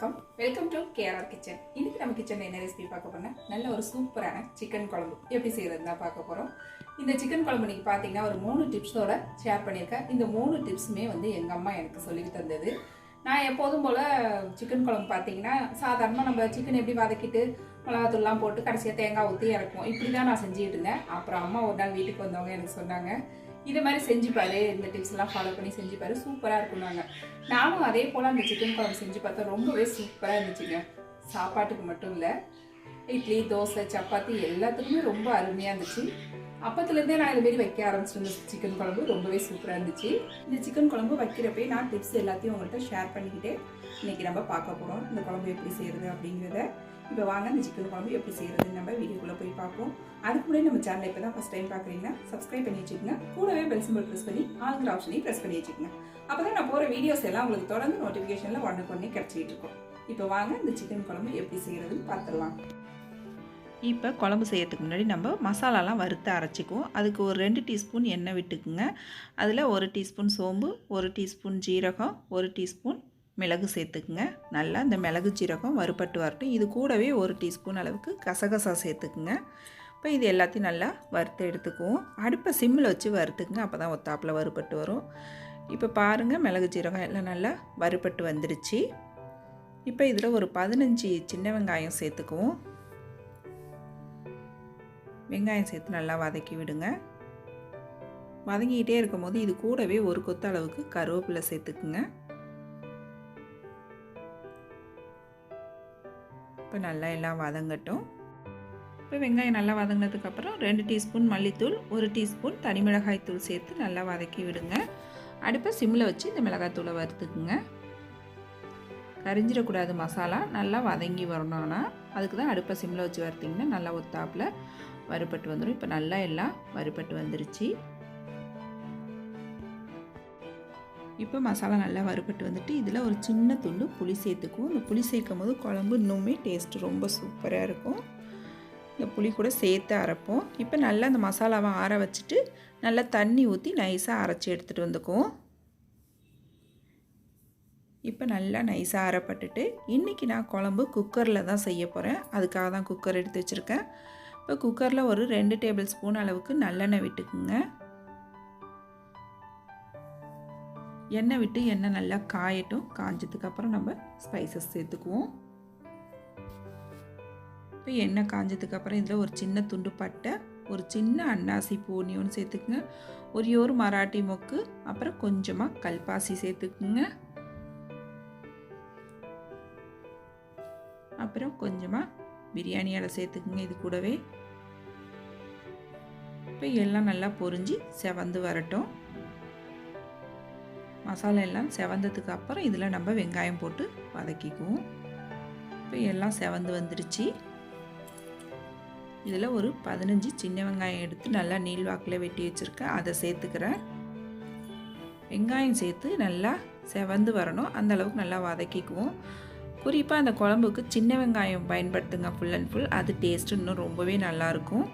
வணக்கம். Welcome to KR kitchen. இன்னைக்கு நம்ம கிச்சனில் என்ன ரெசிபி பார்க்க போறோம்னா நல்ல ஒரு சூப்பரான சிக்கன் குழம்பு எப்படி செய்யறதுன்னு தான் பார்க்க போகிறோம். இந்த சிக்கன் குழம்பு நீங்கள் பார்த்தீங்கன்னா ஒரு 3 டிப்ஸோட ஷேர் பண்ணியிருக்கேன். இந்த 3 டிப்ஸுமே வந்து எங்கள் அம்மா எனக்கு சொல்லி தந்தது. நான் எப்போதும் போல் சிக்கன் குழம்பு பார்த்தீங்கன்னா சாதாரணமாக நம்ம சிக்கன் எப்படி வதக்கிட்டு மிளகாத்தூள்லாம் போட்டு கடைசியாக தேங்காய் ஊற்றி இறக்குவோம். இப்படி தான் நான் செஞ்சுக்கிட்டு இருந்தேன். அப்புறம் அம்மா ஒரு நாள் வீட்டுக்கு வந்தவங்க எனக்கு சொன்னாங்க, இதை மாதிரி செஞ்சுப்பாரு, இந்த டிப்ஸ் எல்லாம் ஃபாலோ பண்ணி செஞ்சுப்பாரு, சூப்பராக இருக்குன்னாங்க. நானும் அதே போல் அந்த சிக்கன் குழம்பு செஞ்சு பார்த்தா ரொம்பவே சூப்பராக இருந்துச்சுங்க. சாப்பாட்டுக்கு மட்டும் இல்லை, இட்லி, தோசை, சப்பாத்தி எல்லாத்துக்குமே ரொம்ப அருமையாக இருந்துச்சு. அப்பத்துலேருந்தே நான் இதுமாரி வைக்க ஆரம்பிச்சிருந்தேன். சிக்கன் குழம்பு ரொம்பவே சூப்பராக இருந்துச்சு. இந்த சிக்கன் குழம்பு வைக்கிறப்பே நான் டிப்ஸ் எல்லாத்தையும் உங்கள்கிட்ட ஷேர் பண்ணிக்கிட்டே இன்றைக்கி நம்ம பார்க்க போகிறோம். இந்த குழம்பு எப்படி செய்கிறது அப்படிங்கிறத. இப்போ வாங்க இந்த சிக்கன் குழம்பு எப்படி செய்கிறதுன்னு நம்ம வீடியோக்குள்ளே போய் பார்ப்போம். அதுக்கு முன்னாடி நம்ம சேனலை இப்போ தான் ஃபஸ்ட் டைம் பார்க்குறீங்கன்னா சப்ஸ்கிரைப் பண்ணி வச்சுக்கோங்க. கூடவே பெல் சிம்பிள் ப்ரெஸ் பண்ணி ஆளுங்கிற ஆப்ஷனையும் ப்ரெஸ் பண்ணி வச்சுக்கோங்க. அப்போ தான் நான் போகிற வீடியோஸ் எல்லாம் உங்களுக்கு தொடர்ந்து நோட்டிஃபிகேஷனில் ஒன்றுக்கு கிடச்சிக்கிட்டு இருக்கும். இப்போ வாங்க இந்த சிக்கன் குழம்பு எப்படி செய்கிறதுன்னு பார்த்துடலாம். இப்போ குழம்பு செய்யறதுக்கு முன்னாடி நம்ம மசாலாலாம் வறுத்து அரைச்சிக்குவோம். அதுக்கு ஒரு 2 டீஸ்பூன் எண்ணெய் விட்டுக்குங்க. அதில் 1 டீஸ்பூன் சோம்பு, 1 டீஸ்பூன் ஜீரகம், 1 டீஸ்பூன் மிளகு சேர்த்துக்குங்க. நல்லா இந்த மிளகு ஜீரகம் வறுபட்டு வரட்டும். இது கூடவே 1 டீஸ்பூன் அளவுக்கு கசகசா சேர்த்துக்குங்க. இப்போ இது எல்லாத்தையும் நல்லா வறுத்து எடுத்துக்குவோம். அடுப்பை சிம்மில் வச்சு வறுத்துக்குங்க, அப்போ தான் ஒத்தாப்பில் வறுபட்டு வரும். இப்போ பாருங்கள், மிளகு ஜீரகம் எல்லாம் நல்லா வறுபட்டு வந்துடுச்சு. இப்போ இதில் ஒரு 15 சின்ன வெங்காயம் சேர்த்துக்குவோம். வெங்காயம் சேர்த்து நல்லா வதக்கி விடுங்க. வதங்கிக்கிட்டே இருக்கும் போது இது கூடவே ஒரு கொத்த அளவுக்கு கருவேப்பிலை சேர்த்துக்குங்க. இப்போ நல்லா எல்லாம் வதங்கட்டும். இப்போ வெங்காயம் நல்லா வதங்கினதுக்கப்புறம் 2 டீஸ்பூன் மல்லித்தூள், 1 டீஸ்பூன் தனி மிளகாய் தூள் சேர்த்து நல்லா வதக்கி விடுங்க. அடுப்பை சிம்மில் வச்சு இந்த மிளகாத்தூளை வறுத்துக்குங்க. கரிஞ்சிடக்கூடாது, மசாலா நல்லா வதங்கி வரணும்னா அதுக்கு தான் அடுப்பை சிம்மில் வச்சு வறுத்திங்கன்னா நல்லா ஒத்தாப்பில் வறுபட்டு வந்துடும். இப்போ நல்லா எல்லாம் வறுபட்டு வந்துருச்சு. இப்போ மசாலா நல்லா வறுபட்டு வந்துட்டு இதில் ஒரு சின்ன துண்டு புளி சேர்த்துக்குவோம். இந்த புளி சேர்க்கும் போது குழம்பு இன்னுமே டேஸ்ட்டு ரொம்ப சூப்பராக இருக்கும். இந்த புளி கூட சேர்த்து அரைப்போம். இப்போ நல்லா அந்த மசாலாவை ஆற வச்சுட்டு நல்லா தண்ணி ஊற்றி நைஸாக அரைச்சி எடுத்துகிட்டு வந்துக்குவோம். இப்போ நல்லா நைஸாக அரைப்பட்டுட்டு இன்றைக்கி நான் குழம்பு குக்கரில் தான் செய்ய போகிறேன். அதுக்காக தான் குக்கர் எடுத்து வச்சுருக்கேன். இப்போ குக்கரில் ஒரு 2 டேபிள் ஸ்பூன் அளவுக்கு நல்லெண்ணெய் விட்டுக்குங்க. எண்ணெய் விட்டு எண்ணெய் நல்லா காயட்டும். காஞ்சதுக்கப்புறம் நம்ம ஸ்பைசஸ் சேர்த்துக்குவோம். இப்போ எண்ணெய் காஞ்சதுக்கப்புறம் இதில் ஒரு சின்ன துண்டு பட்டை, ஒரு சின்ன அன்னாசி பூ ஒன்று சேர்த்துக்குங்க. ஒரு மராட்டி மொக்கு, அப்புறம் கொஞ்சமாக கல்பாசி சேர்த்துக்குங்க. அப்புறம் கொஞ்சமாக பிரியாணி இலை சேர்த்துக்குங்க இது கூடவே. இப்போ எல்லாம் நல்லா பொரிஞ்சு செவந்து வரட்டும். மசாலா எல்லாம் செவந்ததுக்கு அப்புறம் இதில் நம்ம வெங்காயம் போட்டு வதக்கிக்குவோம். இப்போ எல்லாம் செவந்து வந்துடுச்சு. இதில் ஒரு 15 சின்ன வெங்காயம் எடுத்து நல்லா நீள்வாக்கில் வெட்டி வச்சுருக்கேன், அதை சேர்த்துக்கிறேன். வெங்காயம் சேர்த்து நல்லா செவந்து வரணும், அந்த அளவுக்கு நல்லா வதக்கிக்குவோம். குறிப்பாக அந்த குழம்புக்கு சின்ன வெங்காயம் பயன்படுத்துங்க ஃபுல் அண்ட் ஃபுல், அது டேஸ்ட்டு இன்னும் ரொம்பவே நல்லாயிருக்கும்.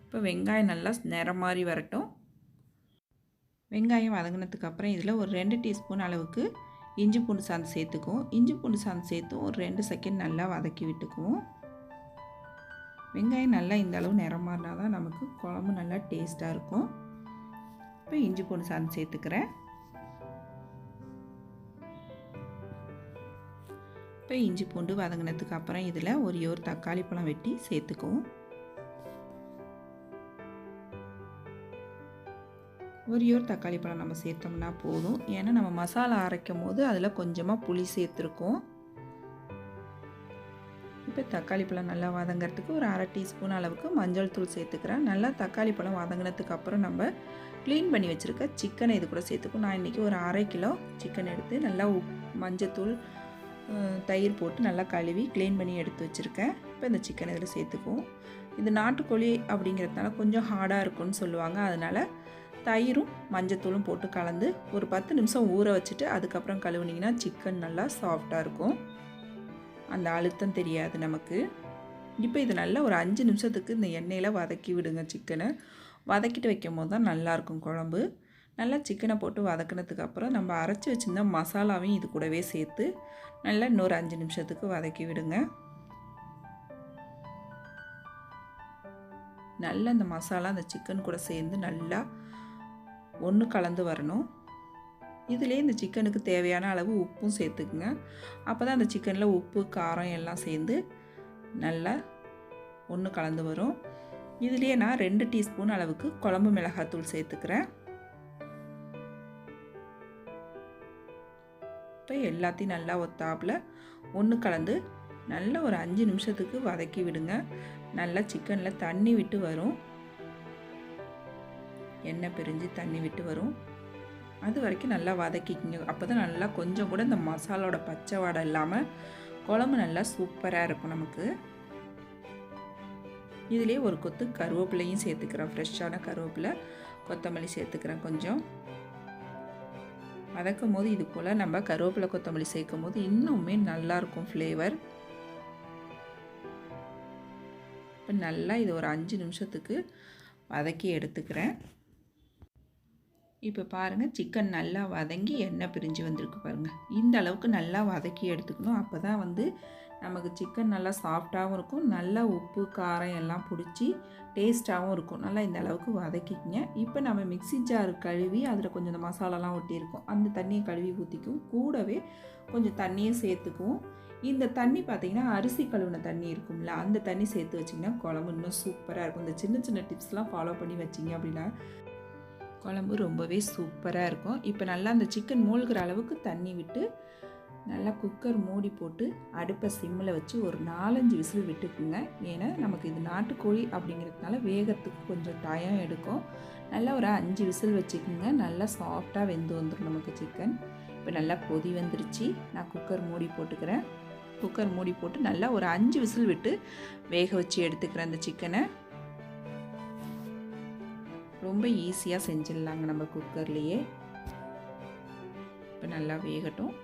இப்போ வெங்காயம் நல்லா நிறம் மாதிரி வரட்டும். வெங்காயம் வதங்கினதுக்கப்புறம் இதில் ஒரு 2 டீஸ்பூன் அளவுக்கு இஞ்சி பூண்டு சாந்து சேர்த்துக்குவோம். இஞ்சி பூண்டு சாந்து சேர்த்து ஒரு 2 செகண்ட் நல்லா வதக்கி விட்டுக்குவோம். வெங்காயம் நல்லா இந்த அளவு நிறம் மாறினா தான் நமக்கு குழம்பு நல்லா டேஸ்ட்டாக இருக்கும். இப்போ இஞ்சி பூண்டு சாந்து சேர்த்துக்கிறேன். இப்போ இஞ்சி பூண்டு வதங்கினதுக்கு அப்புறம் இதில் ஒரு தக்காளி பழம் வெட்டி சேர்த்துக்குவோம். ஒரு தக்காளி பழம் நம்ம சேர்த்தோம்னா போதும். ஏன்னா நம்ம மசாலா அரைக்கும் போது அதில் கொஞ்சமாக புளி சேர்த்துருக்கோம். இப்போ தக்காளி பழம் நல்லா வதங்கிறதுக்கு ஒரு 1/2 டீஸ்பூன் அளவுக்கு மஞ்சள் தூள் சேர்த்துக்கிறேன். நல்லா தக்காளி பழம் வதங்கினதுக்கு அப்புறம் நம்ம க்ளீன் பண்ணி வச்சுருக்க சிக்கனை இது கூட சேர்த்துக்கும். நான் இன்றைக்கி ஒரு 1/2 கிலோ சிக்கன் எடுத்து நல்லா மஞ்சத்தூள், தயிர் போட்டு நல்லா கழுவி க்ளீன் பண்ணி எடுத்து வச்சுருக்கேன். இப்போ இந்த சிக்கன் இதில் சேர்த்துக்குவோம். இது நாட்டுக்கோழி அப்படிங்கிறதுனால கொஞ்சம் ஹார்டாக இருக்கும்னு சொல்லுவாங்க. அதனால் தயிரும் மஞ்சத்தூளும் போட்டு கலந்து ஒரு 10 நிமிஷம் ஊற வச்சுட்டு அதுக்கப்புறம் கழுவுனிங்கன்னா சிக்கன் நல்லா சாஃப்டாக இருக்கும், அந்த அழுத்தம் தெரியாது நமக்கு. இப்போ இது நல்லா ஒரு 5 நிமிஷத்துக்கு இந்த எண்ணெயில் வதக்கி விடுங்க. சிக்கனை வதக்கிட்டு வைக்கும் போது தான் நல்லாயிருக்கும் குழம்பு. நல்லா சிக்கனை போட்டு வதக்கினதுக்கு அப்புறம் நம்ம அரைச்சி வச்சுருந்த மசாலாவையும் இது கூடவே சேர்த்து நல்லா இன்னொரு 5 நிமிஷத்துக்கு வதக்கி விடுங்க. நல்லா இந்த மசாலா அந்த சிக்கன் கூட சேர்ந்து நல்லா ஒன்று கலந்து வரணும். இதிலே இந்த சிக்கனுக்கு தேவையான அளவு உப்பும் சேர்த்துக்குங்க. அப்போ தான் அந்த சிக்கனில் உப்பு காரம் எல்லாம் சேர்ந்து நல்லா ஒன்று கலந்து வரும். இதுலேயே நான் 2 டீஸ்பூன் அளவுக்கு குழம்பு மிளகாத்தூள் சேர்த்துக்கிறேன். இப்போ எல்லாத்தையும் நல்லா ஒத்தாப்பில் ஒன்று கலந்து நல்லா ஒரு 5 நிமிஷத்துக்கு வதக்கி விடுங்க. நல்லா சிக்கனில் தண்ணி விட்டு வரும், எண்ணெய் பிரிஞ்சு தண்ணி விட்டு வரும். அது வரைக்கும் நல்லா வதக்கிக்கிங்க. அப்போ தான் நல்லா கொஞ்சம் கூட இந்த மசாலோட பச்சை வாடை இல்லாமல் குழம்பு நல்லா சூப்பராக இருக்கும் நமக்கு. இதிலே ஒரு கொத்து கருவேப்பிலையும் சேர்த்துக்கிறேன். ஃப்ரெஷ்ஷான கருவேப்பிலை, கொத்தமல்லி சேர்த்துக்கிறேன் கொஞ்சம். வதக்கும் போது இது போல் நம்ம கருவேப்பிலை கொத்தமல்லி சேர்க்கும் போது இன்னுமே நல்லாயிருக்கும் ஃப்ளேவர். இப்போ நல்லா இது ஒரு 5 நிமிஷத்துக்கு வதக்கி எடுத்துக்கிறேன். இப்போ பாருங்கள், சிக்கன் நல்லா வதங்கி எண்ணெய் பிரிஞ்சு வந்திருக்கு பாருங்கள். இந்த அளவுக்கு நல்லா வதக்கி எடுத்துக்கணும். அப்போ தான் நமக்கு சிக்கன் நல்லா சாஃப்டாகவும் இருக்கும், நல்லா உப்பு காரம் எல்லாம் பிடிச்சி டேஸ்ட்டாகவும் இருக்கும். நல்லா இந்த அளவுக்கு வதக்கிக்கிங்க. இப்போ நம்ம மிக்ஸி ஜார் கழுவி அதில் கொஞ்சம் இந்த மசாலாலாம் ஒட்டியிருக்கும், அந்த தண்ணியை கழுவி ஊற்றிக்கும். கூடவே கொஞ்சம் தண்ணியை சேர்த்துக்குவோம். இந்த தண்ணி பார்த்திங்கன்னா அரிசி கழுவின தண்ணி இருக்கும்ல, அந்த தண்ணி சேர்த்து வச்சிங்கன்னா குழம்பு இன்னும் சூப்பராக இருக்கும். இந்த சின்ன சின்ன டிப்ஸ்லாம் ஃபாலோ பண்ணி வச்சிங்க அப்படின்னா குழம்பு ரொம்பவே சூப்பராக இருக்கும். இப்போ நல்லா அந்த சிக்கன் மூழ்கிற அளவுக்கு தண்ணி விட்டு நல்லா குக்கர் மூடி போட்டு அடுப்பை சிம்மில் வச்சு ஒரு 4-5 விசில் விட்டுக்குங்க. ஏன்னா நமக்கு இது நாட்டுக்கோழி அப்படிங்கிறதுனால வேகத்துக்கு கொஞ்சம் டைம் எடுக்கும். நல்லா ஒரு 5 விசில் வச்சுக்குங்க. நல்லா சாஃப்டாக வெந்து வந்துடும் நமக்கு சிக்கன். இப்போ நல்லா கொதி வந்துருச்சு. நான் குக்கர் மூடி போட்டுக்கிறேன். குக்கர் மூடி போட்டு நல்லா ஒரு 5 விசில் விட்டு வேக வச்சு எடுத்துக்கிறேன் அந்த சிக்கனை. ரொம்ப ஈஸியாக செஞ்சிடலாங்க நம்ம குக்கர்லேயே. இப்போ நல்லா வேகட்டும்.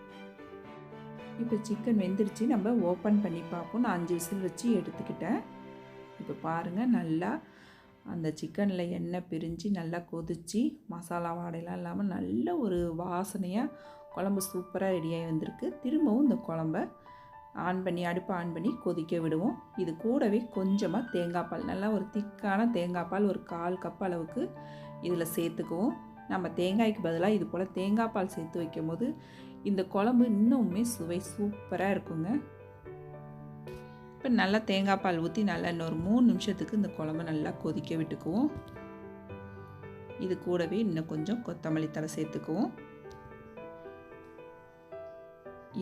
இப்போ சிக்கன் வெந்துருச்சு. நம்ம ஓப்பன் பண்ணி பார்ப்போம். நான் 5 விசில் வச்சு எடுத்துக்கிட்டேன். இப்போ பாருங்கள், நல்லா அந்த சிக்கனில் எண்ணெய் பிரிஞ்சு நல்லா கொதிச்சு மசாலா வாடையெல்லாம் இல்லாமல் நல்ல ஒரு வாசனையாக குழம்பு சூப்பராக ரெடியாகி வந்திருக்கு. திரும்பவும் இந்த குழம்ப அடுப்பை ஆன் பண்ணி கொதிக்க விடுவோம். இது கூடவே கொஞ்சமாக தேங்காய் பால், நல்லா ஒரு திக்கான தேங்காய் பால் ஒரு 1/4 கப் அளவுக்கு இதில் சேர்த்துக்குவோம். நம்ம தேங்காய்க்கு பதிலாக இது போல் தேங்காய் பால் சேர்த்து வைக்கும் போது இந்த குழம்பு இன்னுமே சுவை சூப்பராக இருக்குங்க. இப்போ நல்லா தேங்காய் பால் ஊற்றி நல்லா இன்னொரு 3 நிமிஷத்துக்கு இந்த குழம்பு நல்லா கொதிக்க விட்டுக்குவோம். இது கூடவே இன்னும் கொஞ்சம் கொத்தமல்லி தழை சேர்த்துக்குவோம்.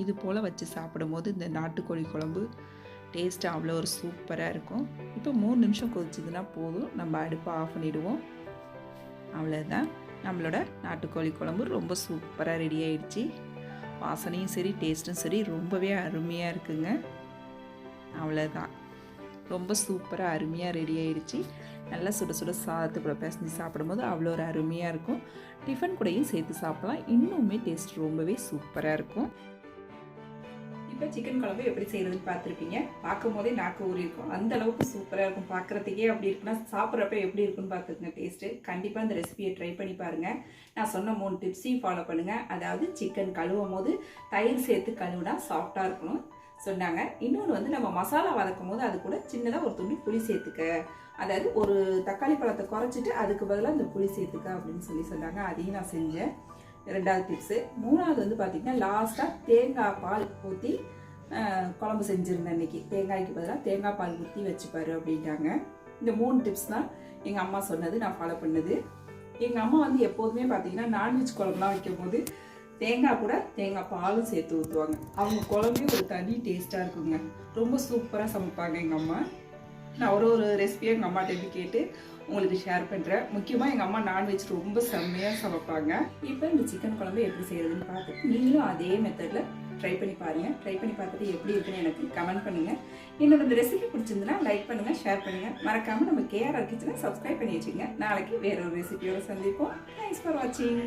இது போல் வச்சு சாப்பிடும்போது இந்த நாட்டுக்கோழி குழம்பு டேஸ்ட்டு அவ்வளோ ஒரு சூப்பராக இருக்கும். இப்போ 3 நிமிஷம் கொதிச்சதுன்னா போதும், நம்ம அடுப்பை ஆஃப் பண்ணிவிடுவோம். அவ்வளோதான், நம்மளோட நாட்டுக்கோழி குழம்பு ரொம்ப சூப்பராக ரெடி ஆயிடுச்சு. வாசனையும் சரி டேஸ்ட்டும் சரி ரொம்பவே அருமையாக இருக்குங்க. அவ்வளோதான், ரொம்ப சூப்பராக அருமையாக ரெடி ஆயிடுச்சு. நல்லா சுட சுட சாதத்து கூட பிசைஞ்சு சாப்பிடும்போது அவ்வளோ ஒரு அருமையாக இருக்கும். டிஃபன் கூடயும் சேர்த்து சாப்பிடலாம், இன்னுமே டேஸ்ட் ரொம்பவே சூப்பராக இருக்கும். இப்போ சிக்கன் குழம்பு எப்படி செய்யறதுன்னு பார்த்துருப்பீங்க. பார்க்கும் போதே நாக்கு ஊறி இருக்கும், அந்த அளவுக்கு சூப்பராக இருக்கும். பார்க்குறதுக்கே அப்படி இருக்குன்னா சாப்பிட்றப்ப எப்படி இருக்குன்னு பார்த்துக்குங்க டேஸ்ட்டு. கண்டிப்பாக இந்த ரெசிபியை ட்ரை பண்ணி பாருங்கள். நான் சொன்ன 3 டிப்ஸையும் ஃபாலோ பண்ணுங்கள். அதாவது சிக்கன் கழுவும் போது தயிர் சேர்த்து கழுவுனா சாஃப்டாக இருக்கணும் சொன்னாங்க. இன்னொன்று நம்ம மசாலா வதக்கும் போது அது கூட சின்னதாக ஒரு துண்டு புளி சேர்த்துக்க, அதாவது ஒரு தக்காளி பழத்தை குறைச்சிட்டு அதுக்கு பதிலாக இந்த புளி சேர்த்துக்க அப்படின்னு சொன்னாங்க. அதையும் நான் செஞ்சேன். 2வது டிப்ஸு. 3வது பார்த்திங்கன்னா லாஸ்ட்டாக தேங்காய் பால் ஊற்றி குழம்பு செஞ்சுருந்தேன் இன்றைக்கி. தேங்காய்க்கு பதிலாக தேங்காய் பால் ஊற்றி வச்சுப்பாரு அப்படின்ட்டாங்க. இந்த 3 டிப்ஸ் தான் எங்கள் அம்மா சொன்னது, நான் ஃபாலோ பண்ணது. எங்கள் அம்மா எப்போதுமே பார்த்திங்கன்னா நான்வெஜ் குழம்புலாம் வைக்கும் போது தேங்காய் கூட தேங்காய் பாலும் சேர்த்து ஊற்றுவாங்க. அவங்க குழம்பே ஒரு தனி டேஸ்ட்டாக இருக்குங்க. ரொம்ப சூப்பராக சமைப்பாங்க எங்கள் அம்மா. நான் ஒரு ரெசிபியை எங்கள் அம்மாட்ட கேட்டு உங்களுக்கு ஷேர் பண்ணுறேன். முக்கியமாக எங்கள் அம்மா நான்வெஜ் ரொம்ப செம்மையாக சமைப்பாங்க. இப்போ இந்த சிக்கன் குழம்பு எப்படி செய்கிறதுன்னு பார்த்துட்டு நீங்களும் அதே மெத்தடில் ட்ரை பண்ணி பாருங்கள். ட்ரை பண்ணி பார்த்துட்டு எப்படி இருக்குன்னு எனக்கு கமெண்ட் பண்ணுங்கள். என்னோட இந்த ரெசிபி பிடிச்சிருந்துன்னா லைக் பண்ணுங்கள், ஷேர் பண்ணுங்கள். மறக்காமல் நம்ம KRR கிச்சனை சப்ஸ்கிரைப் பண்ணி வச்சுக்கோங்க. நாளைக்கு வேற ஒரு ரெசிபியோட சந்திப்போம். தேங்க்ஸ் ஃபார் வாட்சிங்.